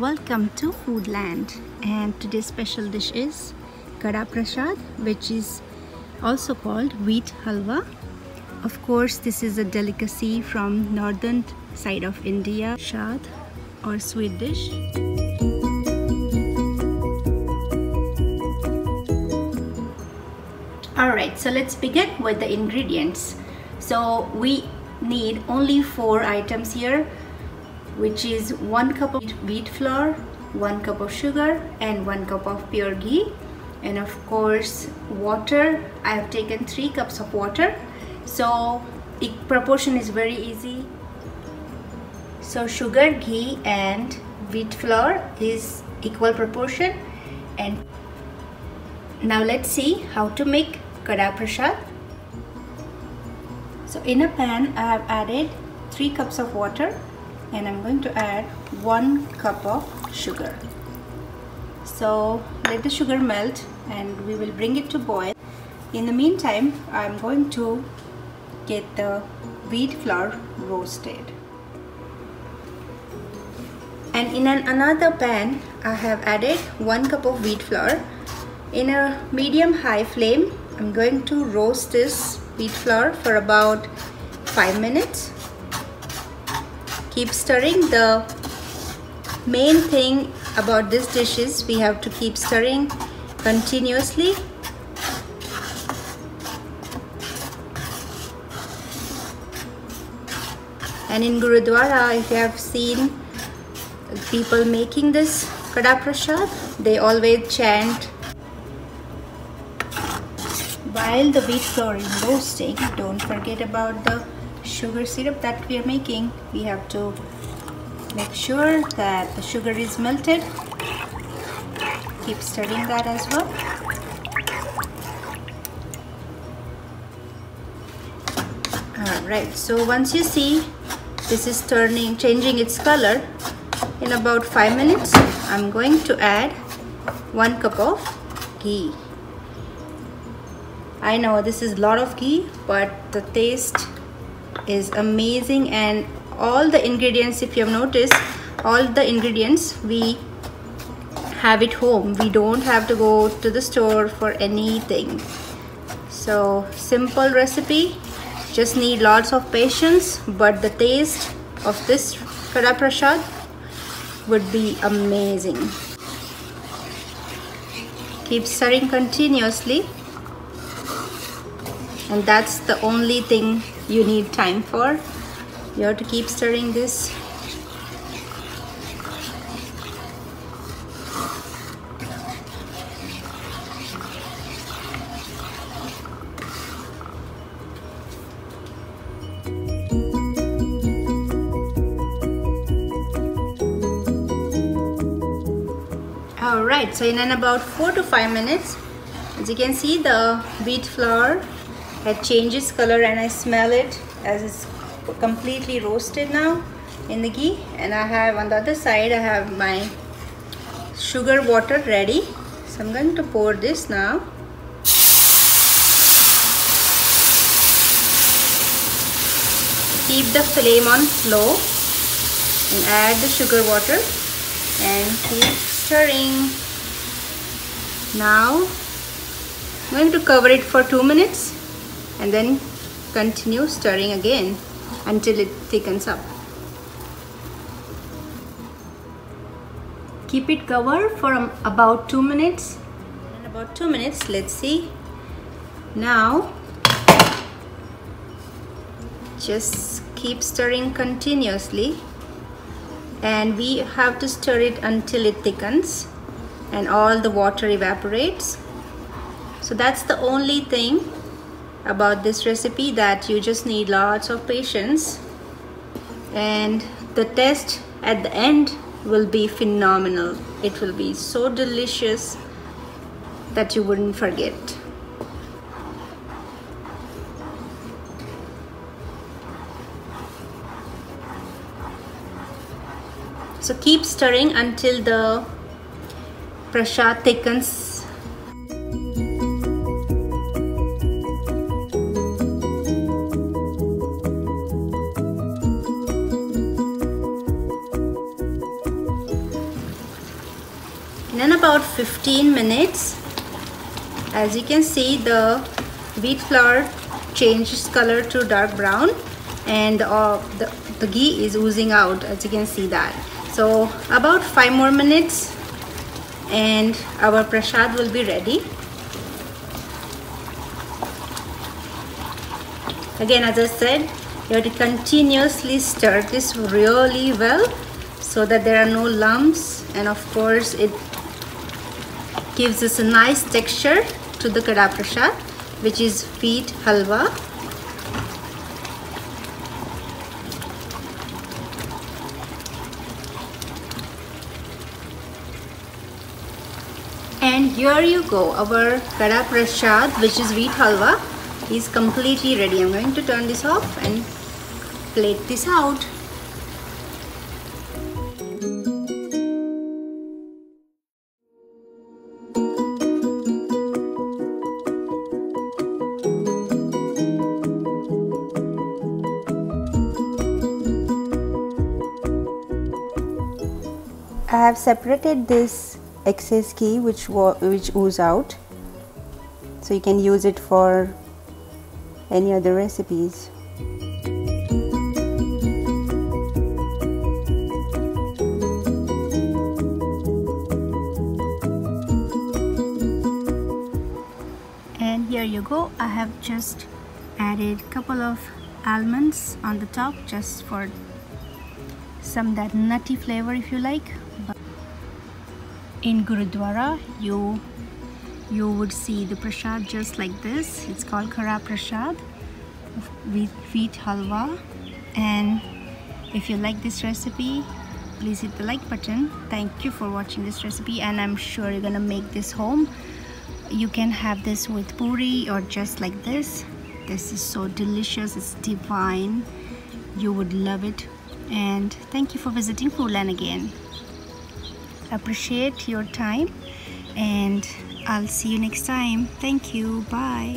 welcome to Foodland, and today's special dish is Kada Prasad, which is also called wheat halwa. Of course, this is a delicacy from northern side of India, prasad or sweet dish. Alright, so let's begin with the ingredients. So we need only 4 items here, which is 1 cup of wheat flour, 1 cup of sugar, and 1 cup of pure ghee, and of course water. I have taken 3 cups of water, so proportion is very easy. So sugar, ghee and wheat flour is equal proportion. And now let's see how to make Kada Prashad. So in a pan I have added 3 cups of water, and I'm going to add 1 cup of sugar. So let the sugar melt and we will bring it to boil. In the meantime, I'm going to get the wheat flour roasted. And in another pan, I have added 1 cup of wheat flour. In a medium-high flame, I'm going to roast this wheat flour for about 5 minutes. Keep stirring. The main thing about this dish is we have to keep stirring continuously. And in Gurudwara, if you have seen people making this Kada Prashad, they always chant, while the wheat flour is roasting, don't forget about the sugar syrup that we are making. We have to make sure that the sugar is melted. Keep stirring that as well. Alright, so once you see this is changing its color, in about 5 minutes I'm going to add 1 cup of ghee. I know this is a lot of ghee, but the taste is amazing, and all the ingredients, if you have noticed, all the ingredients we have at home. We don't have to go to the store for anything. So simple recipe, just need lots of patience, but the taste of this Kada Prashad would be amazing. Keep stirring continuously, and that's the only thing you need time for. You have to keep stirring this. Alright, so in about 4 to 5 minutes, as you can see, the wheat flour had changed its color, and I smell it as it's completely roasted now in the ghee. And I have on the other side, I have my sugar water ready. So I'm going to pour this now. Keep the flame on low and add the sugar water and keep stirring. Now I'm going to cover it for 2 minutes and then continue stirring again until it thickens up. Keep it covered for about 2 minutes. In about 2 minutes, let's see. Now just keep stirring continuously, and we have to stir it until it thickens and all the water evaporates. So that's the only thing about this recipe, that you just need lots of patience, and the taste at the end will be phenomenal. It will be so delicious that you wouldn't forget. So keep stirring until the prasad thickens. In about 15 minutes, as you can see, the wheat flour changes color to dark brown, and the ghee is oozing out, as you can see that. So about 5 more minutes and our prasad will be ready. Again, as I said, you have to continuously stir this really well so that there are no lumps, and of course it gives us a nice texture to the Kada Prasad, which is wheat halwa. And here you go, our Kada Prashad, which is wheat halwa, is completely ready. I'm going to turn this off and plate this out. I have separated this excess ghee which oozes out, so you can use it for any other recipes. And here you go, I have just added a couple of almonds on the top just for some that nutty flavor if you like. In Gurudwara, you would see the prashad just like this. It's called Kada Prasad with wheat halwa. And if you like this recipe, please hit the like button. Thank you for watching this recipe, and I'm sure you're gonna make this home. You can have this with puri or just like this. This is so delicious, it's divine. You would love it. And thank you for visiting Foodland again. Appreciate your time, and I'll see you next time. Thank you. Bye.